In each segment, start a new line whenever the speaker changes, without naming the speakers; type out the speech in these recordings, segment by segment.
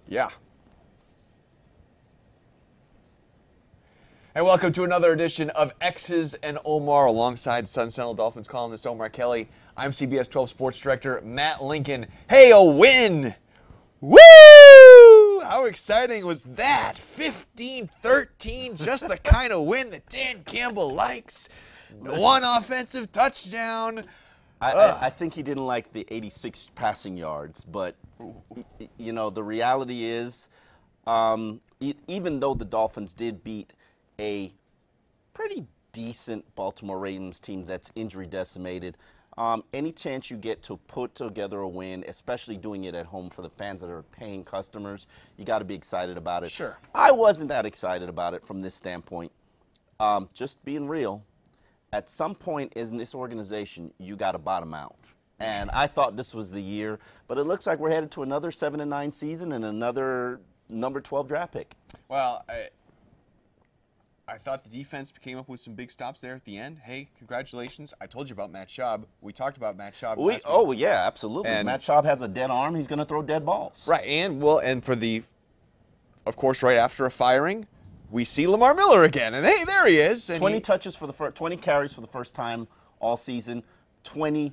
Yeah. And welcome to another edition of X's and Omar alongside Sentinel Dolphins columnist Omar Kelly. I'm CBS 12 Sports Director Matt Lincoln. Hey, a win! Woo! How exciting was that? 15-13, just the kind of win that Dan Campbell likes. One offensive touchdown.
I think he didn't like the 86 passing yards, but, you know, the reality is, even though the Dolphins did beat a pretty decent Baltimore Ravens team that's injury decimated, any chance you get to put together a win, especially doing it at home for the fans that are paying customers, you got to be excited about it.
Sure.
I wasn't that excited about it from this standpoint. Just being real, at some point in this organization, you got to bottom out. And I thought this was the year, but it looks like we're headed to another 7-9 season and another number 12 draft pick.
Well, I thought the defense came up with some big stops there at the end. Hey, congratulations. I told you about Matt Schaub. We talked about Matt Schaub.
Oh, yeah, absolutely.
And
Matt Schaub has a dead arm. He's going to throw dead balls.
Right, and for the, of course, right after a firing, we see Lamar Miller again. And hey, there he is. And
20 touches for the first, 20 carries for the first time all season, 20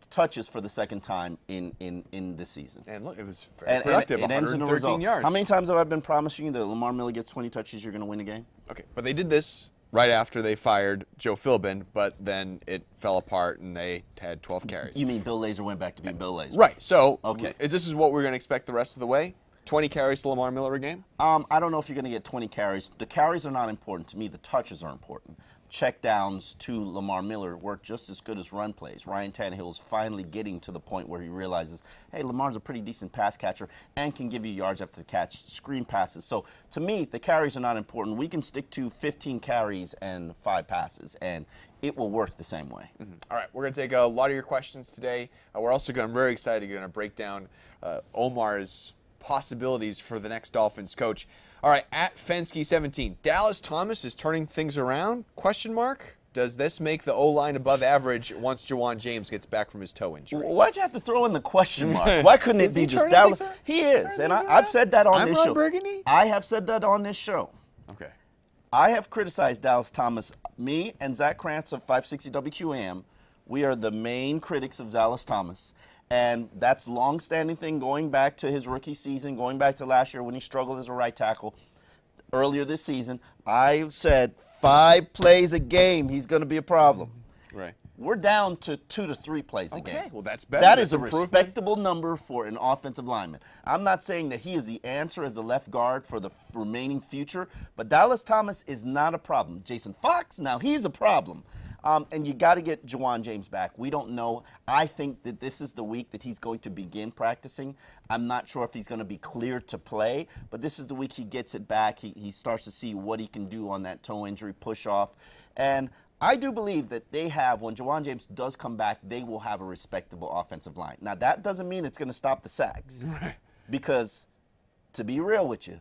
touches for the second time in this season.
And look, it was very productive,
it ends in a
113
result.
yards.
How many times have I been promising you that Lamar Miller gets 20 touches, you're going to win the game?
Okay, but they did this right after they fired Joe Philbin, but then it fell apart and they had 12 carries.
You mean Bill Lazor went back to being Bill Lazor?
Right, so
okay.
Is what we're going to expect the rest of the way? 20 carries to Lamar Miller a game?
I don't know if you're going to get 20 carries. The carries are not important to me. The touches are important. Check downs to Lamar Miller work just as good as run plays. Ryan Tannehill is finally getting to the point where he realizes, hey, Lamar's a pretty decent pass catcher and can give you yards after the catch, screen passes. So to me, the carries are not important. We can stick to 15 carries and 5 passes, and it will work the same way.
Mm-hmm. All right, we're going to take a lot of your questions today. We're also I'm very excited, going to break down Omar's possibilities for the next Dolphins coach. All right, at Fensky17, Dallas Thomas is turning things around? Question mark. Does this make the O-line above average once Juwan James gets back from his toe injury?
Why'd you have to throw in the question mark? Why couldn't it be just Dallas? He is, and I've said that on this show.
Burgundy?
I have said that on this show.
Okay.
I have criticized Dallas Thomas. Me and Zach Krantz of 560 WQAM, we are the main critics of Dallas Thomas. And that's a long-standing thing going back to his rookie season, going back to last year when he struggled as a right tackle. Earlier this season, I said 5 plays a game, he's going to be a problem.
Right.
We're down to 2 to 3 plays a game.
Okay, well, that's better.
That is a respectable number for an offensive lineman. I'm not saying that he is the answer as a left guard for the remaining future, but Dallas Thomas is not a problem. Jason Fox, now he's a problem. And you got to get Juwan James back. We don't know. I think that this is the week that he's going to begin practicing. I'm not sure if he's going to be cleared to play, but this is the week he gets it back. He starts to see what he can do on that toe injury push-off. And I do believe that they have, when Juwan James does come back, they will have a respectable offensive line. Now, that doesn't mean it's going to stop the sacks.
Right.
Because, to be real with you,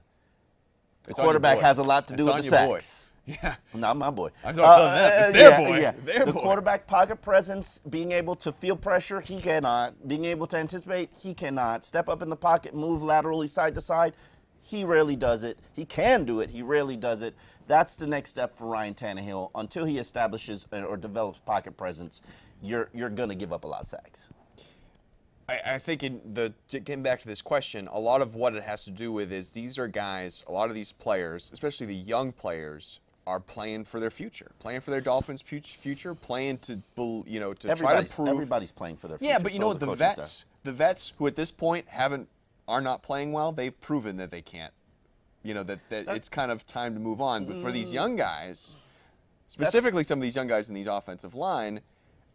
the quarterback has a lot to do with the sacks.
Yeah.
Not my boy.
I'm not telling them. It's their boy.
Yeah.
Their
the
boy.
quarterback pocket presence, being able to feel pressure, he cannot. Being able to anticipate, he cannot. Step up in the pocket, move laterally side to side, he rarely does it. He can do it. He rarely does it. That's the next step for Ryan Tannehill. Until he establishes or develops pocket presence, you're going to give up a lot of sacks.
I think getting back to this question, a lot of what it has to do with is these are guys, a lot of these players, especially the young players, are playing for their future, playing for their Dolphins' future, playing to try to prove.
Everybody's playing for their future.
Yeah, but you know what? The vets who at this point are not playing well, they've proven that they can't. You know that it's kind of time to move on. But for these young guys, specifically some of these young guys in these offensive line,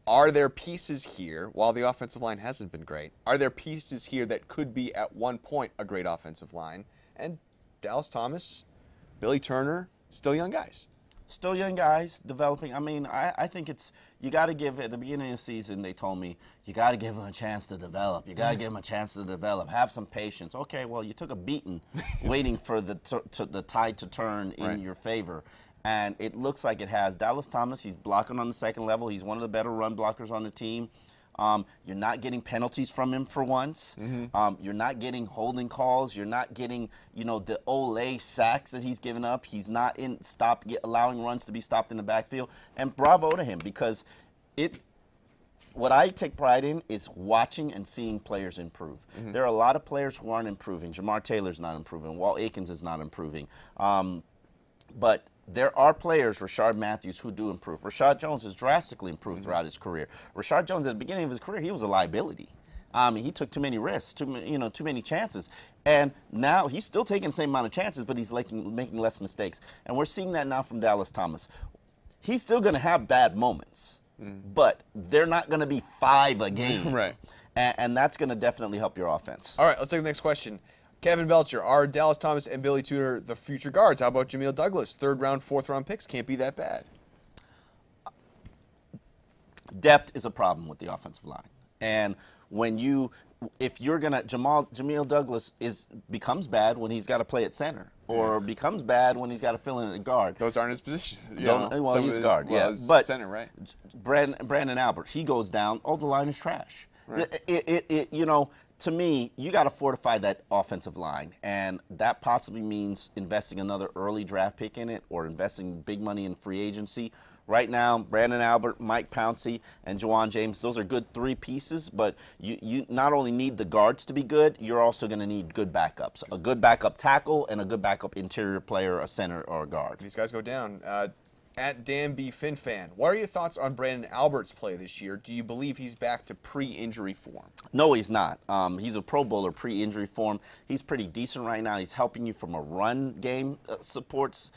are there pieces here? While the offensive line hasn't been great, are there pieces here that could be at one point a great offensive line? And Dallas Thomas, Billy Turner. Still young guys.
Still young guys, developing. I mean, I think you got to give, at the beginning of the season, they told me, you got to give them a chance to develop. You got to give them a chance to develop. Have some patience. Okay, well, you took a beating waiting for the tide to turn in your favor. And it looks like it has. Dallas Thomas, he's blocking on the second level. He's one of the better run blockers on the team. You're not getting penalties from him for once. You're not getting holding calls. You're not getting, the Olay sacks that he's given up. He's not allowing runs to be stopped in the backfield. And bravo to him, because what I take pride in is watching and seeing players improve. There are a lot of players who aren't improving. Jamar Taylor's not improving. Walt Aikens is not improving. But there are players, Rashard Matthews, who do improve. Rashad Jones has drastically improved throughout his career. Rashad Jones, at the beginning of his career, he was a liability. He took too many risks, too many chances. And now he's still taking the same amount of chances, but he's making less mistakes. And we're seeing that now from Dallas Thomas. He's still going to have bad moments, but they're not going to be 5 a game.
Right.
And that's going to definitely help your offense.
All right, let's take the next question. Kevin Belcher, are Dallas Thomas and Billy Tudor the future guards? How about Jameel Douglas? 3rd round, 4th round picks can't be that bad.
Depth is a problem with the offensive line. And if you're going to, Jameel Douglas becomes bad when he's got to play at center, or becomes bad when he's got to fill in at guard.
Those aren't his positions.
Well, he's guard,
well,
yeah. But
center, right?
Brandon Albert, he goes down. Oh, the line is trash.
Right.
To me, you got to fortify that offensive line, and that possibly means investing another early draft pick in it, or investing big money in free agency. Right now, Brandon Albert, Mike Pouncey, and Juwan James, those are good 3 pieces, but you not only need the guards to be good, you're also going to need good backups. A good backup tackle and a good backup interior player, a center or a guard.
These guys go down. At Dan B. FinFan, what are your thoughts on Brandon Albert's play this year? Do you believe he's back to pre-injury form?
No, he's not. He's a Pro Bowler pre-injury form. He's pretty decent right now. He's helping you from a run game supports.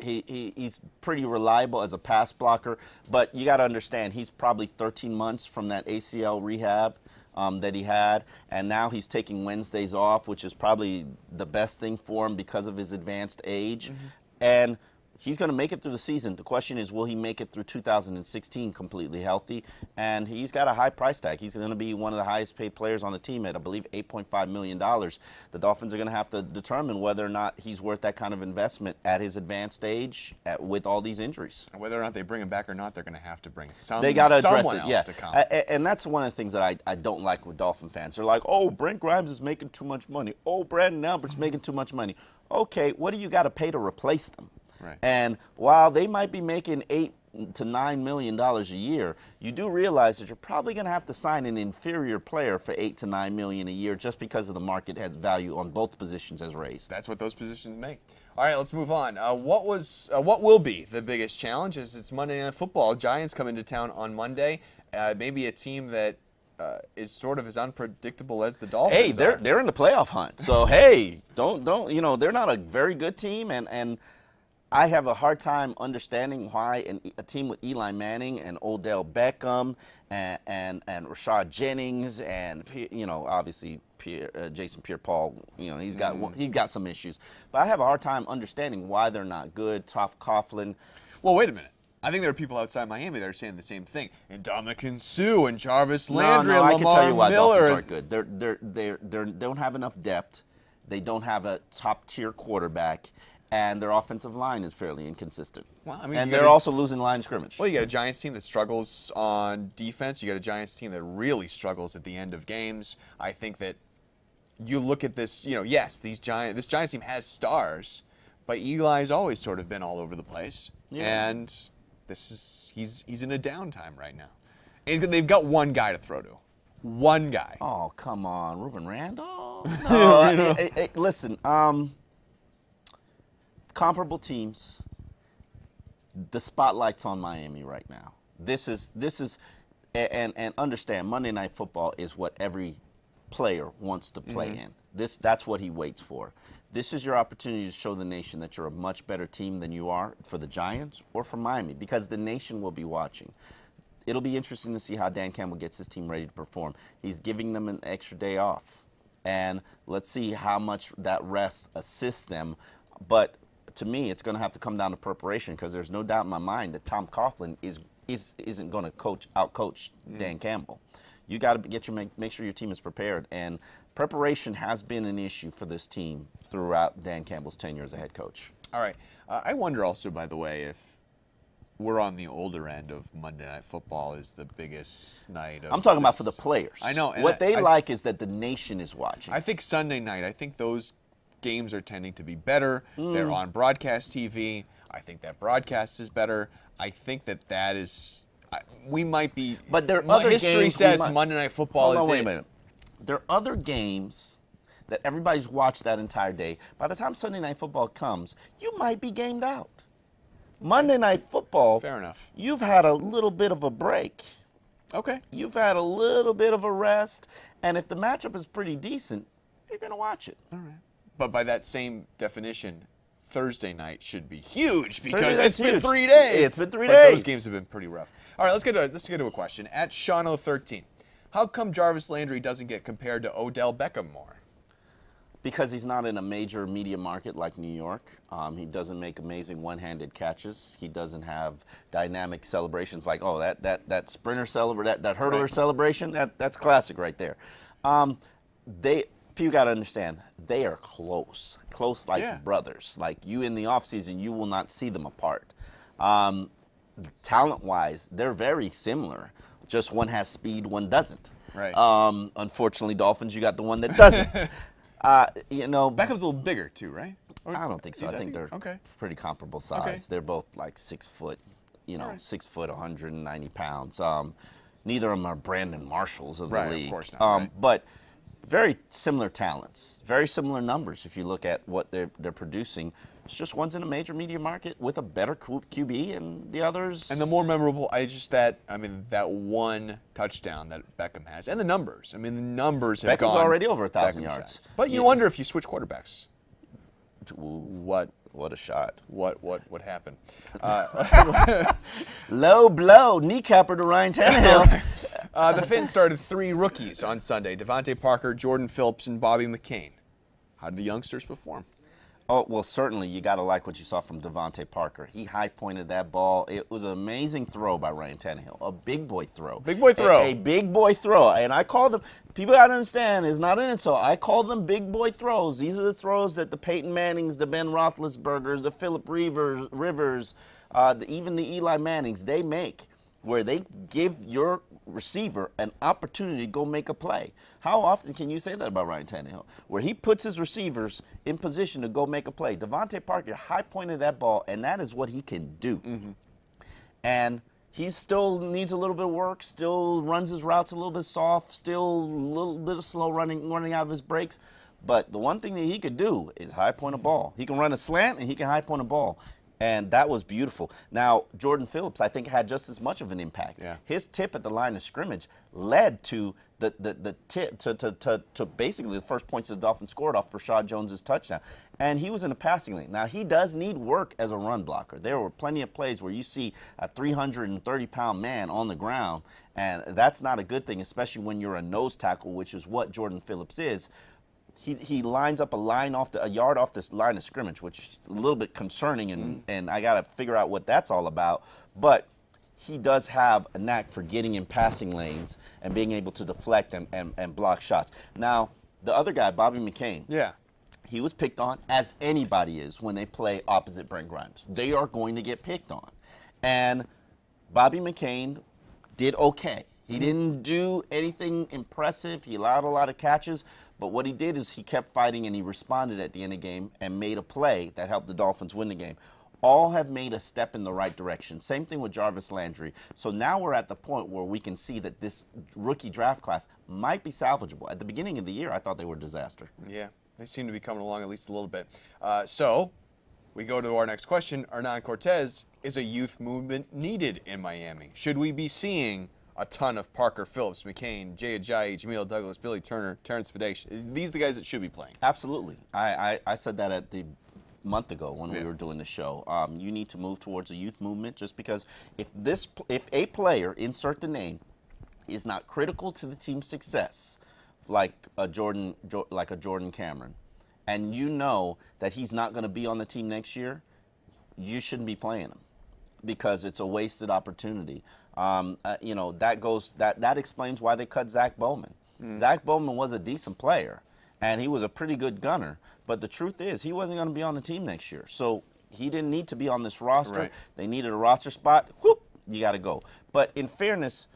He's pretty reliable as a pass blocker, but you got to understand he's probably 13 months from that ACL rehab that he had, and now he's taking Wednesdays off, which is probably the best thing for him because of his advanced age. And he's going to make it through the season. The question is, will he make it through 2016 completely healthy? And he's got a high price tag. He's going to be one of the highest paid players on the team at, I believe, $8.5 million. The Dolphins are going to have to determine whether or not he's worth that kind of investment at his advanced age with all these injuries.
And whether or not they bring him back or not, they're going to have to bring
they got to address
someone
it,
else
yeah.
to come.
And that's one of the things that I don't like with Dolphin fans. They're like, oh, Brent Grimes is making too much money. Oh, Brandon Albert's making too much money. Okay, what do you got to pay to replace them?
Right.
And while they might be making $8 to $9 million a year, you do realize that you're probably going to have to sign an inferior player for $8 to $9 million a year, just because of the market has value on both positions has raised.
That's what those positions make. All right, let's move on. What will be the biggest challenge? Is it's Monday Night Football. Giants come into town on Monday. Maybe a team that is sort of as unpredictable as the Dolphins.
Hey, they're in the playoff hunt. So hey, don't they're not a very good team, and I have a hard time understanding why a team with Eli Manning and Odell Beckham and Rashad Jennings and obviously Jason Pierre-Paul, he's got some issues, but I have a hard time understanding why they're not good. Top Coughlin.
Well, wait a minute. I think there are people outside Miami that are saying the same thing. And Ndamukong Suh and Jarvis Landry and
I
Lamar
can tell you why
Miller.
Dolphins aren't good. They don't have enough depth. They don't have a top-tier quarterback. And their offensive line is fairly inconsistent.
Well, I mean,
and they're also losing line scrimmage.
Well, you got a Giants team that struggles on defense. You got a Giants team that really struggles at the end of games. I think that you look at this, yes, this Giants team has stars, but Eli's always sort of been all over the place. Yeah. And he's in a downtime right now. And they've got one guy to throw to. One guy.
Oh, come on, Ruben Randall? No, listen, comparable teams, the spotlight's on Miami right now. This is and understand, Monday Night Football is what every player wants to play in. That's what he waits for. This is your opportunity to show the nation that you're a much better team than you are for the Giants or for Miami, because the nation will be watching. It'll be interesting to see how Dan Campbell gets his team ready to perform. He's giving them an extra day off, and let's see how much that rest assists them. But to me, it's going to have to come down to preparation, because there's no doubt in my mind that Tom Coughlin isn't going to outcoach Dan Campbell. You got to make sure your team is prepared, and preparation has been an issue for this team throughout Dan Campbell's tenure as a head coach.
All right. I wonder also, by the way, if we're on the older end of Monday Night Football is the biggest night.
I'm talking about for the players.
I know.
What they like is that the nation is watching.
I think Sunday night, I think those games are tending to be better. They're on broadcast TV. I think that broadcast is better. I think that is, we might be.
But there are other
history
games
says Monday Night Football is
wait a minute. There are other games that everybody's watched that entire day. By the time Sunday Night Football comes, you might be gamed out. Monday Night Football,
fair enough.
You've had a little bit of a break.
Okay.
You've had a little bit of a rest, and if the matchup is pretty decent, you're going to watch it.
All right. But by that same definition, Thursday night should be huge because it's been 3 days.
It's been 3 days.
Those games have been pretty rough. All right, let's get to a question. At Shano13, how come Jarvis Landry doesn't get compared to Odell Beckham more?
Because he's not in a major media market like New York. He doesn't make amazing one-handed catches. He doesn't have dynamic celebrations like, oh, that sprinter celebration, that hurdler celebration, that's classic right there. People got to understand, they are close like brothers. Like you in the offseason, you will not see them apart. Talent-wise, they're very similar. Just one has speed, one doesn't.
Right.
Unfortunately, Dolphins, you got the one that doesn't.
Beckham's a little bigger too, right?
I don't think so. I think they're pretty comparable size.
Okay.
They're both like 6 foot, 6 foot, 190 pounds. Neither of them are Brandon Marshalls of the league.
Of course not.
But very similar talents, very similar numbers if you look at what they're producing. It's just one's in a major media market with a better QB, and the others.
And the more memorable, that one touchdown that Beckham has, and the numbers. The numbers have
Beckham's
gone.
already over 1,000 yards.
But you wonder if you switch quarterbacks.
What a shot!
What happened?
Low blow, kneecapper to Ryan Tannehill.
The Fins started 3 rookies on Sunday: Devontae Parker, Jordan Phillips, and Bobby McCain. How did the youngsters perform?
Oh, well, certainly you got to like what you saw from Devontae Parker. He high-pointed that ball. It was an amazing throw by Ryan Tannehill, a big boy throw.
Big boy throw.
A big boy throw. And I call them, people got to understand, it's not an insult. I call them big boy throws. These are the throws that the Peyton Mannings, the Ben Roethlisbergers, the Phillip Rivers, even the Eli Mannings, they make, where they give your receiver an opportunity to go make a play. How often can you say that about Ryan Tannehill? Where he puts his receivers in position to go make a play. Devontae Parker high-pointed that ball, and that is what he can do. Mm-hmm. And he still needs a little bit of work, still runs his routes a little bit soft, still a little bit of slow running out of his breaks. But the one thing that he could do is high-point a ball. He can run a slant, and he can high-point a ball. And that was beautiful. Now, Jordan Phillips, I think, had just as much of an impact.
Yeah.
His tip at the line of scrimmage led to the tip to basically the first points the Dolphins scored off Rashad Jones's touchdown. And he was in a passing lane. Now, he does need work as a run blocker. There were plenty of plays where you see a 330-pound man on the ground, and that's not a good thing, especially when you're a nose tackle, which is what Jordan Phillips is. He lines up a yard off this line of scrimmage, which is a little bit concerning, and I got to figure out what that's all about. But he does have a knack for getting in passing lanes and being able to deflect and block shots. Now, the other guy, Bobby McCain, he was picked on, as anybody is when they play opposite Brent Grimes. They are going to get picked on. And Bobby McCain did okay. He didn't do anything impressive. He allowed a lot of catches. But what he did is he kept fighting, and he responded at the end of the game and made a play that helped the Dolphins win the game. All have made a step in the right direction. Same thing with Jarvis Landry. So now we're at the point where we can see that this rookie draft class might be salvageable. At the beginning of the year, I thought they were a disaster.
Yeah, they seem to be coming along at least a little bit. So we go to our next question. Hernan Cortez, is a youth movement needed in Miami? Should we be seeing a ton of Parker, Phillips, McCain, Jay Ajayi, Jameel Douglas, Billy Turner, Terrence Fidech? These are the guys that should be playing. Absolutely.
I said that at the month ago when we were doing the show. You need to move towards a youth movement, just because if a player, insert the name, is not critical to the team's success, like a Jordan Cameron, and you know that he's not going to be on the team next year, you shouldn't be playing him, because it's a wasted opportunity. That explains why they cut Zach Bowman. Zach Bowman was a decent player, and he was a pretty good gunner. But the truth is, he wasn't going to be on the team next year. So he didn't need to be on this roster.
Right.
They needed a roster spot. Whoop, you got to go. But in fairness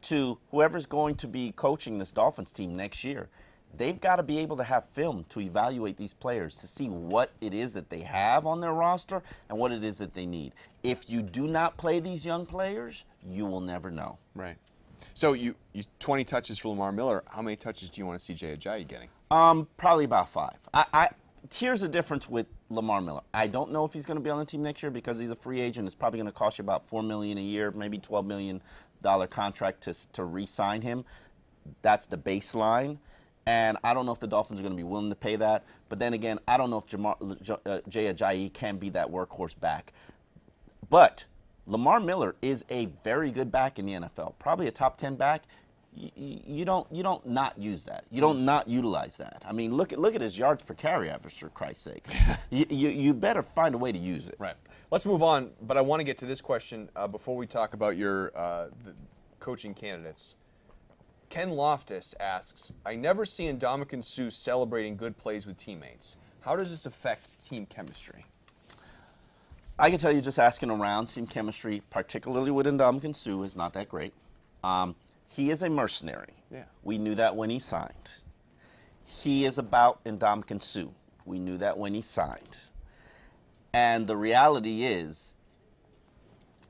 to whoever's going to be coaching this Dolphins team next year, they've got to be able to have film to evaluate these players to see what it is that they have on their roster and what it is that they need. If you do not play these young players, you will never know.
Right. So you 20 touches for Lamar Miller. How many touches do you want to see Jay Ajayi getting?
Probably about 5. Here's the difference with Lamar Miller. I don't know if he's going to be on the team next year because he's a free agent. It's probably going to cost you about $4 million a year, maybe $12 million contract to re-sign him. That's the baseline. And I don't know if the Dolphins are going to be willing to pay that. But then again, I don't know if Jay Ajayi can be that workhorse back. But Lamar Miller is a very good back in the NFL, probably a top 10 back. You don't not use that. You don't not utilize that. I mean, look at his yards per carry average, for Christ's sakes. you better find a way to use it.
Right. Let's move on, but I want to get to this question before we talk about your the coaching candidates. Ken Loftus asks, I never see Ndamukong Suh celebrating good plays with teammates. How does this affect team chemistry?
I can tell you just asking around, team chemistry, particularly with Ndamukong Suh, is not that great. He is a mercenary.
Yeah.
We knew that when he signed. He is about Ndamukong Suh. We knew that when he signed. And the reality is,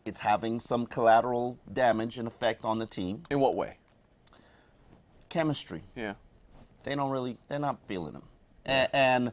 it's having some collateral damage and effect on the team.
In what way?
Chemistry.
Yeah.
They're not feeling him. And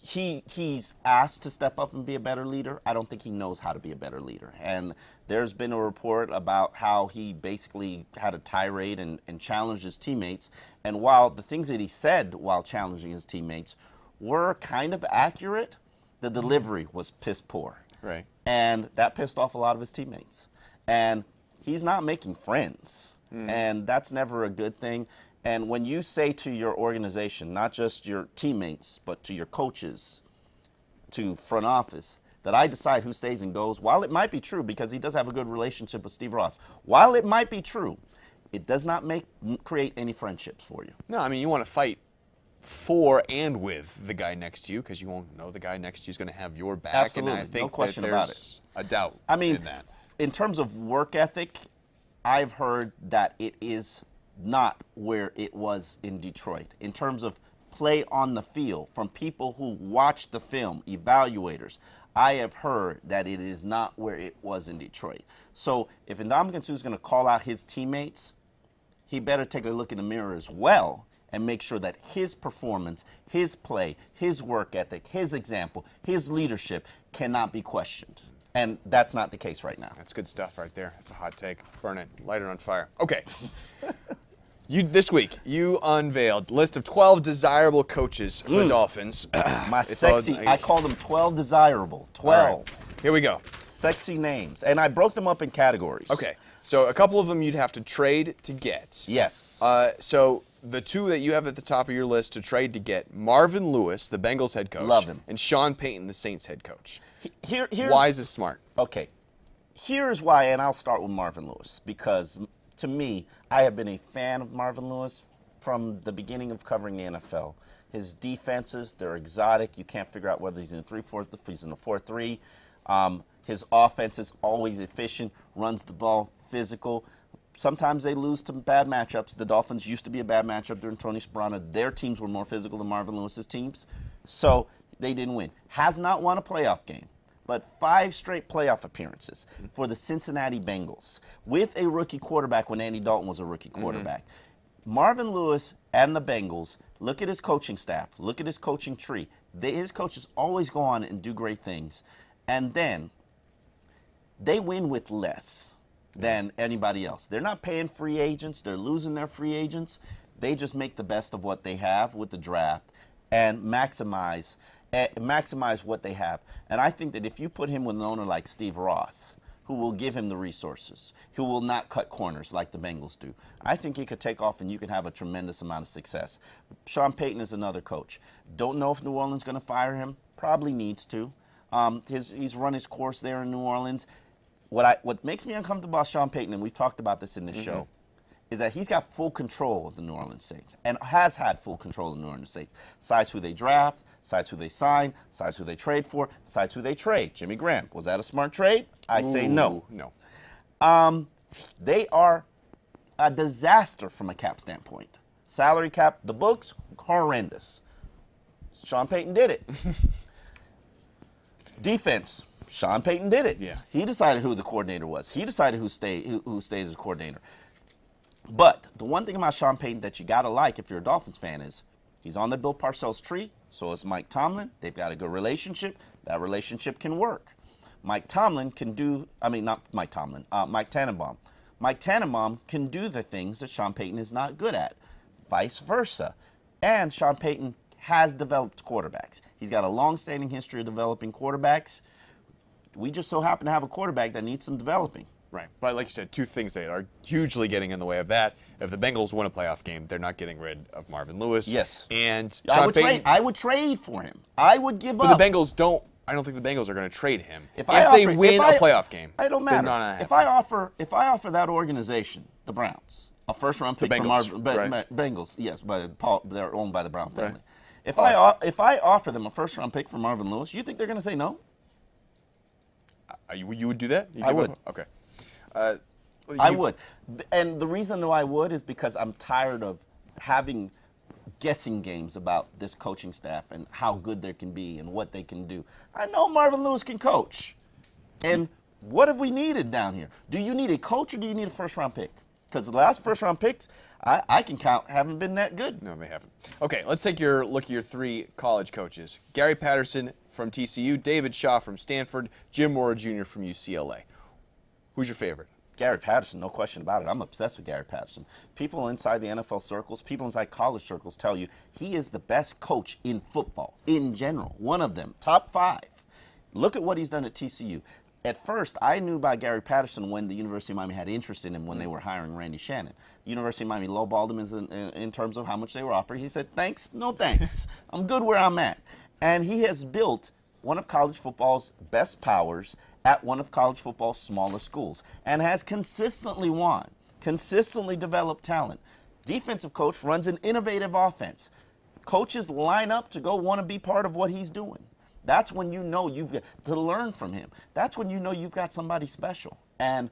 he's asked to step up and be a better leader. I don't think he knows how to be a better leader. And there's been a report about how he basically had a tirade and challenged his teammates. And while the things that he said while challenging his teammates were kind of accurate, the delivery was piss poor.
Right.
And that pissed off a lot of his teammates. And he's not making friends. And that's never a good thing. And when you say to your organization, not just your teammates, but to your coaches, to front office, that I decide who stays and goes, while it might be true, because he does have a good relationship with Steve Ross, while it might be true, it does not create any friendships for you.
No, I mean, you want to fight for and with the guy next to you because you won't know the guy next to you is going to have your back.
Absolutely.
And I think
no question
that
about
there's a doubt
I mean,
in that.
In terms of work ethic, I've heard that it is not where it was in Detroit. In terms of play on the field, from people who watch the film, evaluators, I have heard that it is not where it was in Detroit. So if Ndamukong Suh is going to call out his teammates, he better take a look in the mirror as well and make sure that his performance, his play, his work ethic, his example, his leadership cannot be questioned. And that's not the case right now.
That's good stuff right there. That's a hot take. Burn it. Light it on fire. Okay. This week, you unveiled a list of 12 desirable coaches for the Dolphins.
I call them 12 desirable. 12.
Right. Here we go.
Sexy names. And I broke them up in categories.
Okay. So a couple of them you'd have to trade to get.
Yes.
So the two that you have at the top of your list to trade to get, Marvin Lewis, the Bengals head coach.
Love him.
And Sean Payton, the Saints head coach.
Here's
why is this smart?
Okay. Here's why, and I'll start with Marvin Lewis, because to me, I have been a fan of Marvin Lewis from the beginning of covering the NFL. His defenses, they're exotic. You can't figure out whether he's in a 3-4, if he's in a 4-3. His offense is always efficient, runs the ball, physical. Sometimes they lose to bad matchups. The Dolphins used to be a bad matchup during Tony Sparano. Their teams were more physical than Marvin Lewis's teams, so they didn't win. Has not won a playoff game, but 5 straight playoff appearances for the Cincinnati Bengals with a rookie quarterback when Andy Dalton was a rookie quarterback. Marvin Lewis and the Bengals, look at his coaching staff, look at his coaching tree. His coaches always go on and do great things, and then they win with less than anybody else. They're not paying free agents. They're losing their free agents. They just make the best of what they have with the draft and maximize what they have. And I think that if you put him with an owner like Steve Ross, who will give him the resources, who will not cut corners like the Bengals do, I think he could take off and you can have a tremendous amount of success. Sean Payton is another coach. Don't know if New Orleans is going to fire him. Probably needs to. He's run his course there in New Orleans. What makes me uncomfortable about Sean Payton, and we've talked about this in this show, is that he's got full control of the New Orleans Saints and has had full control of the New Orleans Saints. Decides who they draft, decides who they sign, decides who they trade for, decides who they trade. Jimmy Graham, was that a smart trade? I say no.
No.
They are a disaster from a cap standpoint. Salary cap, the books, horrendous. Sean Payton did it. Defense, Sean Payton did it.
Yeah.
He decided who the coordinator was. He decided who stays as coordinator. But the one thing about Sean Payton that you got to like if you're a Dolphins fan is he's on the Bill Parcells tree, so is Mike Tomlin. They've got a good relationship. That relationship can work. Mike Tomlin can do, I mean, not Mike Tomlin, Mike Tannenbaum. Mike Tannenbaum can do the things that Sean Payton is not good at, vice versa. And Sean Payton has developed quarterbacks. He's got a long-standing history of developing quarterbacks. We just so happen to have a quarterback that needs some developing.
Right. But like you said, two things that are hugely getting in the way of that. If the Bengals win a playoff game, they're not getting rid of Marvin Lewis.
Yes.
And Sean Payton,
I would trade for him. I would give up.
But the Bengals don't. I don't think the Bengals are going to trade him. If they win a playoff game,
it don't matter. If I offer that organization, the Browns, a first-round pick from Marvin Bengals, yes, they're owned by the Brown family. Right. If I offer them a first-round pick for Marvin Lewis, you think they're going to say no?
You would do that?
I would.
Okay.
I would. And the reason why I would is because I'm tired of having guessing games about this coaching staff and how good they can be and what they can do. I know Marvin Lewis can coach. And what have we needed down here? Do you need a coach or do you need a first-round pick? Because the last first-round picks, I can count, haven't been that good.
No, they haven't. Okay, let's take your look at your three college coaches. Gary Patterson from TCU, David Shaw from Stanford, Jim Mora Jr. from UCLA. Who's your favorite?
Gary Patterson, no question about it. I'm obsessed with Gary Patterson. People inside the NFL circles, people inside college circles tell you he is the best coach in football, in general. One of them, top 5. Look at what he's done at TCU. At first, I knew about Gary Patterson when the University of Miami had interest in him when they were hiring Randy Shannon. The University of Miami lowballed him in terms of how much they were offering. He said, thanks, no thanks. I'm good where I'm at. And he has built one of college football's best powers at one of college football's smallest schools and has consistently won, consistently developed talent. Defensive coach runs an innovative offense. Coaches line up to go want to be part of what he's doing. That's when you know you've got to learn from him. That's when you know you've got somebody special. And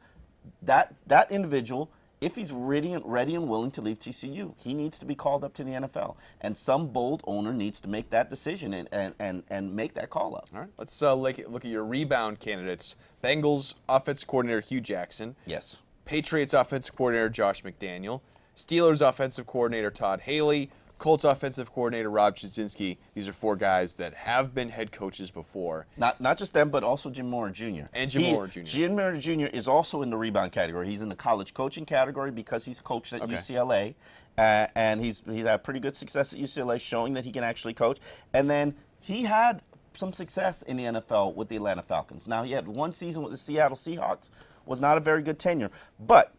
that individual, if he's ready and willing to leave TCU, he needs to be called up to the NFL. And some bold owner needs to make that decision and make that call up.
All right, let's look at your rebound candidates. Bengals offensive coordinator Hugh Jackson.
Yes.
Patriots offensive coordinator Josh McDaniel. Steelers offensive coordinator Todd Haley. Colts offensive coordinator Rob Chudzinski. These are 4 guys that have been head coaches before.
Not just them, but also Jim Mora Jr.
And Jim Mora Jr.
Jim Mora Jr. is also in the rebound category. He's in the college coaching category because he's coached at UCLA. And he's had pretty good success at UCLA, showing that he can actually coach. And then he had some success in the NFL with the Atlanta Falcons. Now, he had 1 season with the Seattle Seahawks. Was not a very good tenure. But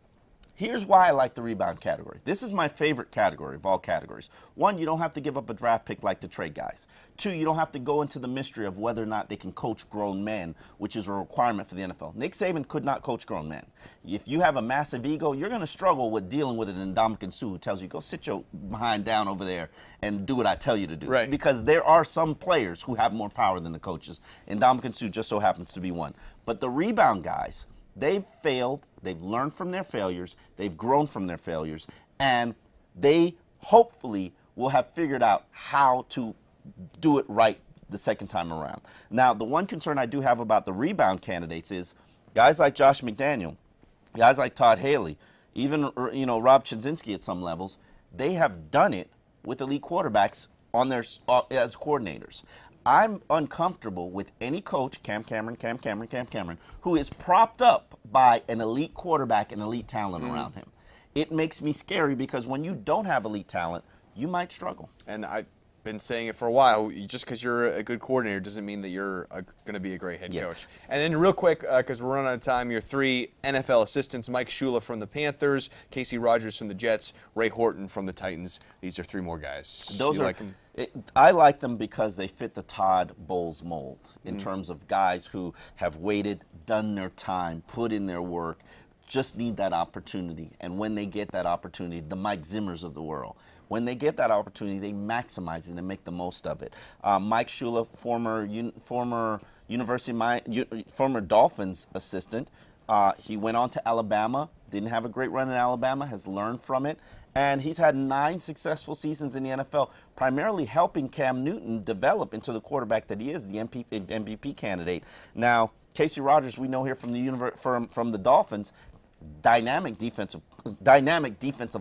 here's why I like the rebound category. This is my favorite category of all categories. 1, you don't have to give up a draft pick like the trade guys. 2, you don't have to go into the mystery of whether or not they can coach grown men, which is a requirement for the NFL. Nick Saban could not coach grown men. If you have a massive ego, you're going to struggle with dealing with an Ndamukong Suh who tells you, go sit your behind down over there and do what I tell you to do.
Right.
Because there are some players who have more power than the coaches. Ndamukong Suh just so happens to be one. But the rebound guys, they've failed, they've learned from their failures, they've grown from their failures, and they hopefully will have figured out how to do it right the second time around. Now, the one concern I do have about the rebound candidates is guys like Josh McDaniel, guys like Todd Haley, even Rob Chudzinski at some levels, they have done it with elite quarterbacks on their as coordinators. I'm uncomfortable with any coach, Cam Cameron, who is propped up by an elite quarterback and elite talent around him. It makes me scary because when you don't have elite talent, you might struggle.
And I've been saying it for a while. Just because you're a good coordinator doesn't mean that you're going to be a great head coach. And then real quick, because we're running out of time, your 3 NFL assistants, Mike Shula from the Panthers, Casey Rogers from the Jets, Ray Horton from the Titans. These are 3 more guys.
Those
you
are,
like them?
I like them because they fit the Todd Bowles mold in terms of guys who have waited, done their time, put in their work, just need that opportunity. And when they get that opportunity, the Mike Zimmers of the world, when they get that opportunity, they maximize it and make the most of it. Mike Shula, former Dolphins assistant, he went on to Alabama, didn't have a great run in Alabama, has learned from it, and he's had 9 successful seasons in the NFL, primarily helping Cam Newton develop into the quarterback that he is, the MVP candidate. Now, Casey Rogers, we know here from the Dolphins, dynamic defensive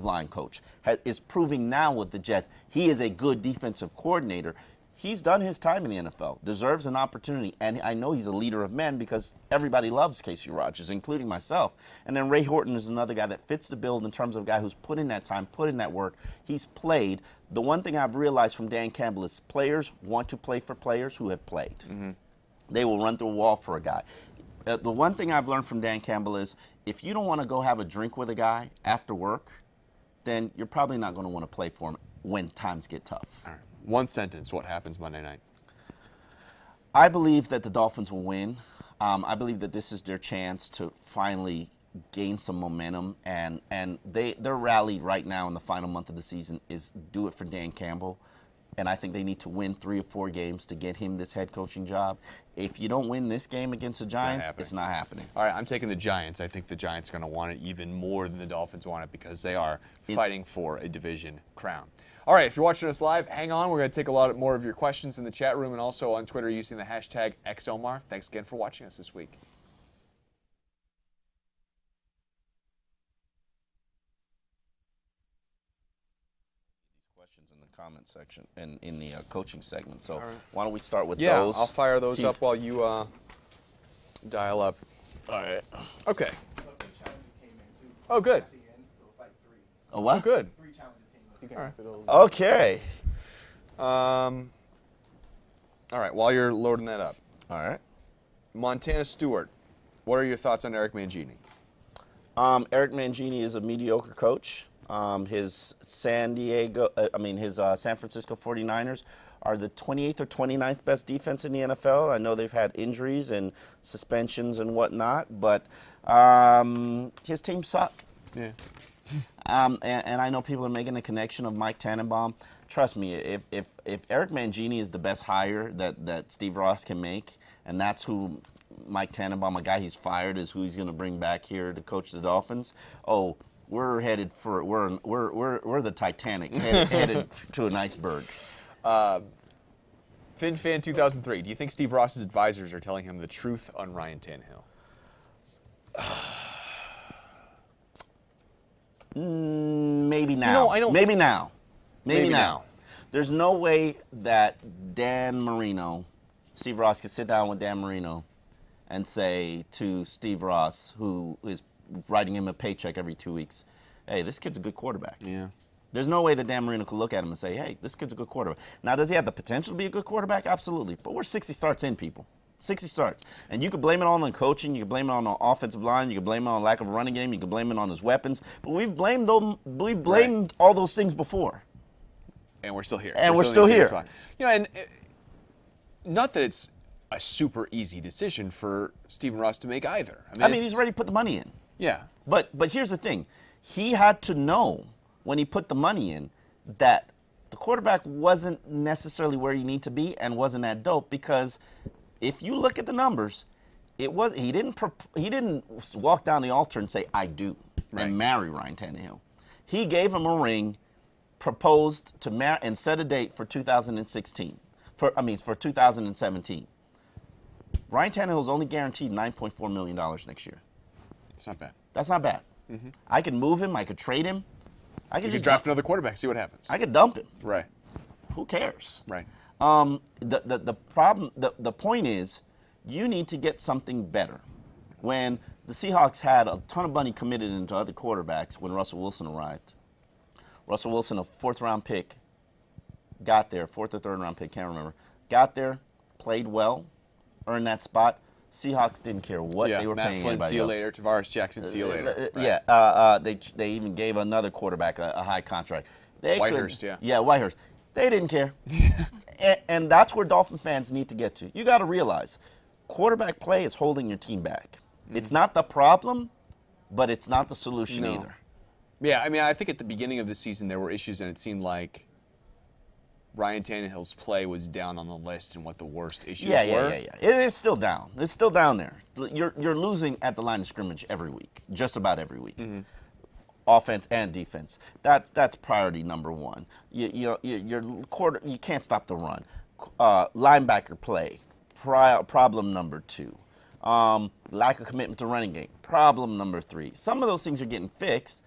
line coach, is proving now with the Jets he is a good defensive coordinator. He's done his time in the NFL, deserves an opportunity, and I know he's a leader of men because everybody loves Casey Rogers, including myself. And then Ray Horton is another guy that fits the bill in terms of a guy who's put in that time, put in that work. He's played. The one thing I've realized from Dan Campbell is players want to play for players who have played. Mm-hmm. They will run through a wall for a guy. The one thing I've learned from Dan Campbell is if you don't want to go have a drink with a guy after work, then you're probably not going to want to play for him when times get tough.
All right. One sentence, what happens Monday night?
I believe that the Dolphins will win. I believe that this is their chance to finally gain some momentum, and their rally right now in the final month of the season is do it for Dan Campbell. And I think they need to win 3 or 4 games to get him this head coaching job. If you don't win this game against the Giants, it's not happening.
All right, I'm taking the Giants. I think the Giants are going to want it even more than the Dolphins want it because they are fighting for a division crown. All right, if you're watching us live, hang on. We're going to take a lot more of your questions in the chat room and also on Twitter using the hashtag XOMar. Thanks again for watching us this week.
Questions in the comment section and in the coaching segment. So why don't we start with those?
Yeah, I'll fire those up while you dial up. All right. Okay. Oh, good.
Oh, what?
Oh, good.
Okay.
All right, while you're loading that up.
All right.
Montana Stewart, what are your thoughts on Eric Mangini?
Eric Mangini is a mediocre coach. His San Francisco 49ers are the 28th or 29th best defense in the NFL. I know they've had injuries and suspensions and whatnot, but his team suck.
Yeah.
And I know people are making the connection of Mike Tannenbaum. Trust me, if Eric Mangini is the best hire that Steve Ross can make, and that's who Mike Tannenbaum, a guy he's fired, is who he's going to bring back here to coach the Dolphins. Oh, we're headed for we're the Titanic headed to an iceberg.
FinFan 2003. Do you think Steve Ross's advisors are telling him the truth on Ryan Tannehill?
Maybe now. Maybe now. Maybe now. There's no way that Dan Marino, Steve Ross, could sit down with Dan Marino and say to Steve Ross, who is writing him a paycheck every 2 weeks, hey, this kid's a good quarterback.
Yeah.
There's no way that Dan Marino could look at him and say, hey, this kid's a good quarterback. Now, does he have the potential to be a good quarterback? Absolutely. But we're 60 starts in, people. 60 starts. And you can blame it on the coaching, you can blame it on the offensive line, you can blame it on lack of running game, you can blame it on his weapons. But we've blamed all those things before.
And we're still here.
And we're still here.
You know, and not that it's a super easy decision for Stephen Ross to make either.
I mean he's already put the money in.
Yeah.
But here's the thing. He had to know when he put the money in that the quarterback wasn't necessarily where you need to be and wasn't that dope, because if you look at the numbers, he didn't walk down the altar and say I do and marry Ryan Tannehill. He gave him a ring, proposed to marry, and set a date for 2017. Ryan Tannehill is only guaranteed $9.4 million next year.
It's not bad.
That's not bad. Mm-hmm. I could move him. I could trade him.
I could just draft another quarterback, see what happens.
I could dump him.
Right.
Who cares?
Right.
The point is, you need to get something better. When the Seahawks had a ton of money committed into other quarterbacks when Russell Wilson arrived, Russell Wilson, a 4th-round pick, got there, 4th or 3rd-round pick, can't remember, got there, played well, earned that spot. Seahawks didn't care what they were paying
Flynn,
anybody
see you
else.
later. Tavares Jackson, see you later.
They even gave another quarterback a high contract.
Whitehurst,
Yeah, Whitehurst. They didn't care. and that's where Dolphin fans need to get to. You got to realize, quarterback play is holding your team back. Mm-hmm. It's not the problem. but it's not the solution
No.
either.
Yeah, I mean, I think at the beginning of the season there were issues, and it seemed like Ryan Tannehill's play was down on the list and what the worst issues were.
Yeah. It is still down. It's still down there. You're losing at the line of scrimmage every week, just about every week. Offense and defense. That's priority number one. You can't stop the run. Linebacker play. Problem number two. Lack of commitment to running game. Problem number three. Some of those things are getting fixed,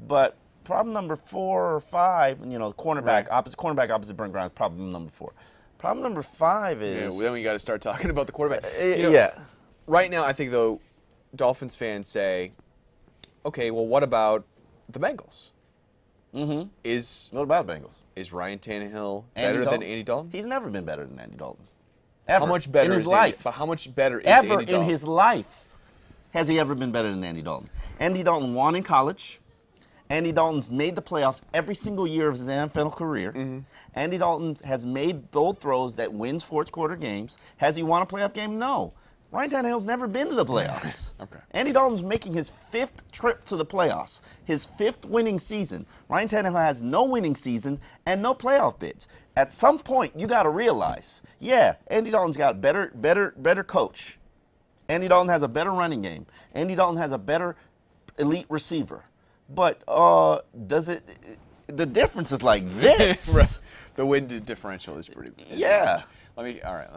but problem number 4 or 5, cornerback opposite Brent Grimes, problem number 4. Problem number 5 is...
Yeah, then we got to start talking about the quarterback.
Yeah.
Right now, I think, though, Dolphins fans say, okay, well, what about the Bengals?
Mm-hmm.
What
about the Bengals?
Is Ryan Tannehill better than Andy Dalton?
He's never been better than Andy Dalton. Ever.
How much better
in his
is
life?
But how much better is
Ever
Andy Dalton?
in his life has he ever been better than Andy Dalton? Andy Dalton won in college. Andy Dalton's made the playoffs every single year of his NFL career. Andy Dalton has made bold throws that wins fourth quarter games. Has he won a playoff game? No. Ryan Tannehill's never been to the playoffs.
Okay.
Andy Dalton's making his 5th trip to the playoffs, his 5th winning season. Ryan Tannehill has no winning season and no playoff bids. At some point, you got to realize, Andy Dalton's got better coach. Andy Dalton has a better running game. Andy Dalton has a better elite receiver. But the difference is like this.
Right. The win differential is pretty big.
Yeah.
Let me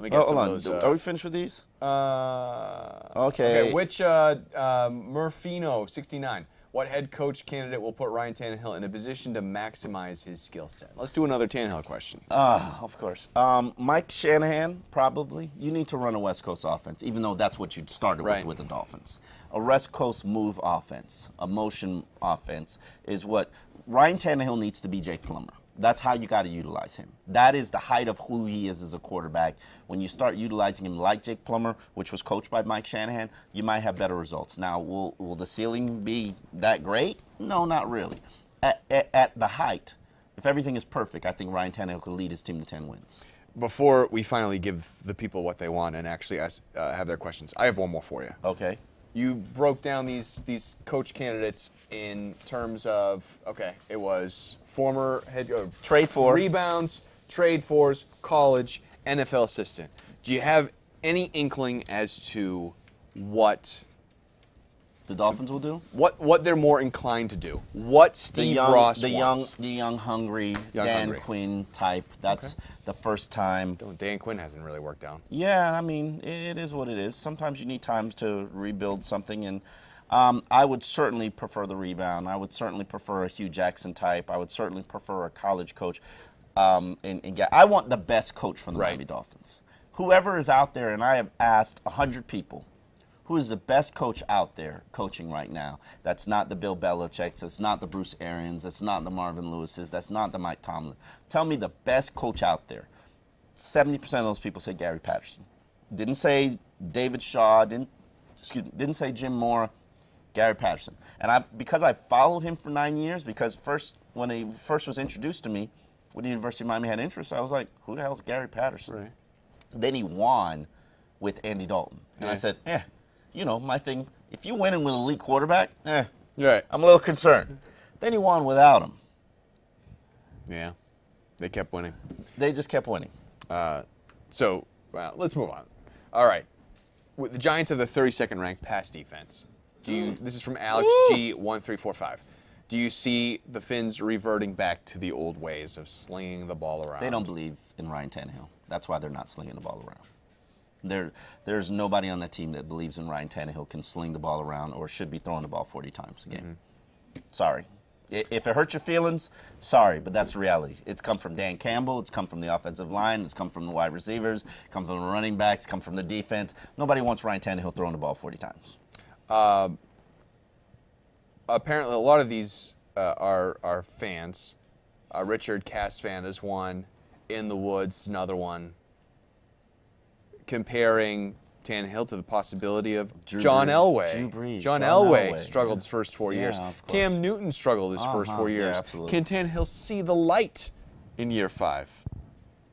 get some of those.
Are we finished with these?
Okay. Which Murfino 69? What head coach candidate will put Ryan Tannehill in a position to maximize his skill set? Let's do another Tannehill question.
Of course. Mike Shanahan, probably. You need to run a West Coast offense, even though that's what you started with the Dolphins. A West Coast move offense, a motion offense, is what Ryan Tannehill needs to be Jake Plummer. That's how you got to utilize him. That is the height of who he is as a quarterback. When you start utilizing him like Jake Plummer, which was coached by Mike Shanahan, you might have better results. Now, will the ceiling be that great? No, not really. At the height, if everything is perfect, I think Ryan Tannehill could lead his team to 10 wins.
Before we finally give the people what they want and actually have their questions, I have one more for you.
Okay.
You broke down these coach candidates in terms of, it was former head
trade for
rebounds, trade fours, college, NFL assistant. Do you have any inkling as to what
the Dolphins will do?
What they're more inclined to do? What Steve Ross wants?
The young, hungry Dan Quinn type. That's the first time.
Dan Quinn hasn't really worked out.
Yeah, I mean, it is what it is. Sometimes you need time to rebuild something, and I would certainly prefer the rebound. I would certainly prefer a Hugh Jackson type. I would certainly prefer a college coach. I want the best coach from the Miami Dolphins. Whoever is out there, and I have asked 100 people, who is the best coach out there coaching right now? That's not the Bill Belichick. That's not the Bruce Arians. That's not the Marvin Lewises. That's not the Mike Tomlin. Tell me the best coach out there. 70% of those people say Gary Patterson. Didn't say David Shaw. Didn't say Jim Mora. Gary Patterson. And because I followed him for 9 years, because when he first was introduced to me, when the University of Miami had interest, I was like, who the hell is Gary Patterson?
Right.
Then he won with Andy Dalton. And I said, my thing, if you win with an elite quarterback, I'm a little concerned. Then he won without him.
Yeah. They kept winning.
They just kept winning.
Let's move on. All right. The Giants have the 32nd ranked pass defense. This is from Alex G1345. Do you see the Finns reverting back to the old ways of slinging the ball around?
They don't believe in Ryan Tannehill. That's why they're not slinging the ball around. There's nobody on that team that believes in Ryan Tannehill can sling the ball around or should be throwing the ball 40 times a game. Sorry. If it hurts your feelings, sorry, but that's the reality. It's come from Dan Campbell. It's come from the offensive line. It's come from the wide receivers. It's come from the running backs. It's come from the defense. Nobody wants Ryan Tannehill throwing the ball 40 times.
Apparently, a lot of these are fans. Richard Castvan is one. In the Woods, another one. Comparing Tannehill to the possibility of John Elway.
Drew Brees.
John Elway struggled his first 4 years.
Of course.
Cam Newton struggled his first 4 years.
Absolutely.
Can Tannehill see the light in year 5?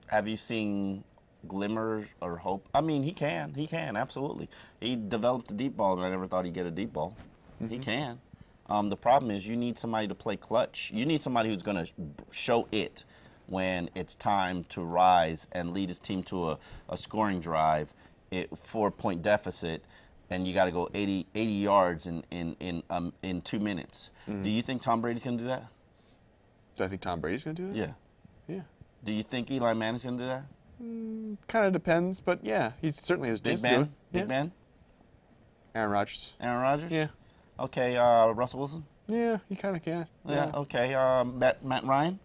Have you seen glimmer or hope? I mean, he can. He can, absolutely. He developed a deep ball, and I never thought he'd get a deep ball. He can. The problem is you need somebody to play clutch. You need somebody who's going to show it when it's time to rise and lead his team to a scoring drive, 4-point deficit, and you got to go 80 yards in 2 minutes. Do you think Tom Brady's going to do that?
Do I think Tom Brady's going to do that?
Yeah.
Yeah.
Do you think Eli Manning's going to do that?
Kind of depends, but yeah, he certainly has
Big
chance to do it.
man? Big man?
Aaron Rodgers.
Aaron Rodgers?
Yeah.
Okay, Russell Wilson?
Yeah, he kind of can.
Yeah. Okay, Matt Ryan?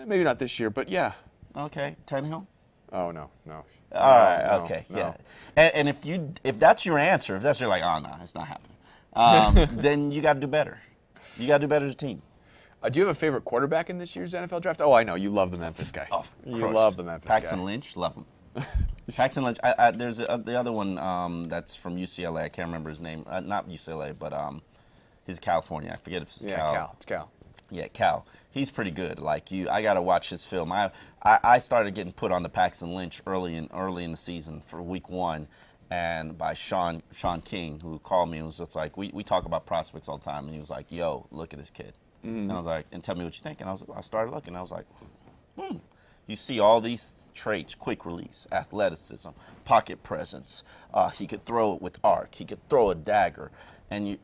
Maybe not this year, but yeah.
Okay, Tannehill?
Oh, no.
All right,
No,
okay,
no.
yeah. And if that's your answer, if that's you're like, oh, no, it's not happening, then you got to do better. You got to do better as a team.
Do you have a favorite quarterback in this year's NFL draft? Oh, I know. You love the Memphis guy. You love the Memphis
Paxton
guy.
Lynch, love him. Paxton Lynch. There's the other one that's from UCLA. I can't remember his name. Not UCLA, but he's California. I forget if it's Cal.
Cal. It's Cal.
Yeah, Cal. He's pretty good. Like I got to watch his film. I started getting put on the Paxton Lynch early in the season for week 1, and by Sean King, who called me and was just like, we talk about prospects all the time, and he was like, yo, look at this kid. And I was like, and tell me what you think. And I started looking. I was like, You see all these traits: quick release, athleticism, pocket presence. He could throw it with arc. He could throw a dagger, and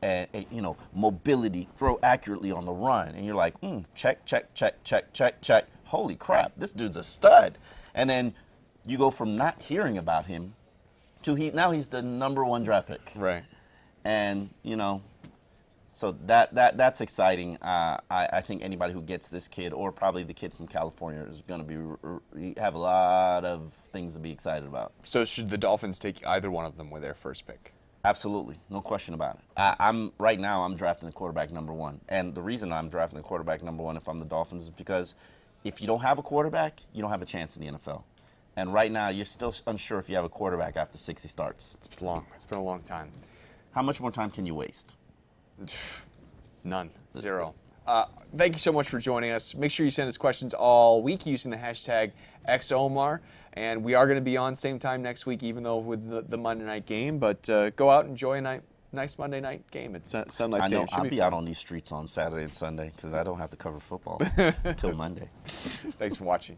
mobility, throw accurately on the run. And you're like, check, check, check, check, check, check. Holy crap, this dude's a stud. And then you go from not hearing about him to now he's the #1 draft pick.
Right.
And so that's exciting. I think anybody who gets this kid, or probably the kid from California, is going to have a lot of things to be excited about.
So should the Dolphins take either one of them with their first pick?
Absolutely, no question about it. Right now I'm drafting the quarterback #1, and the reason I'm drafting the quarterback #1 if I'm the Dolphins is because if you don't have a quarterback, you don't have a chance in the NFL. And right now you're still unsure if you have a quarterback after 60 starts.
It's been long. It's been a long time.
How much more time can you waste?
None. Zero. Thank you so much for joining us. Make sure you send us questions all week using the hashtag #XOmar. And we are going to be on same time next week, even though with the Monday night game. But go out and enjoy a nice Monday night game at Sun Life Stadium.
I'll be out on these streets on Saturday and Sunday because I don't have to cover football until Monday.
Thanks for watching.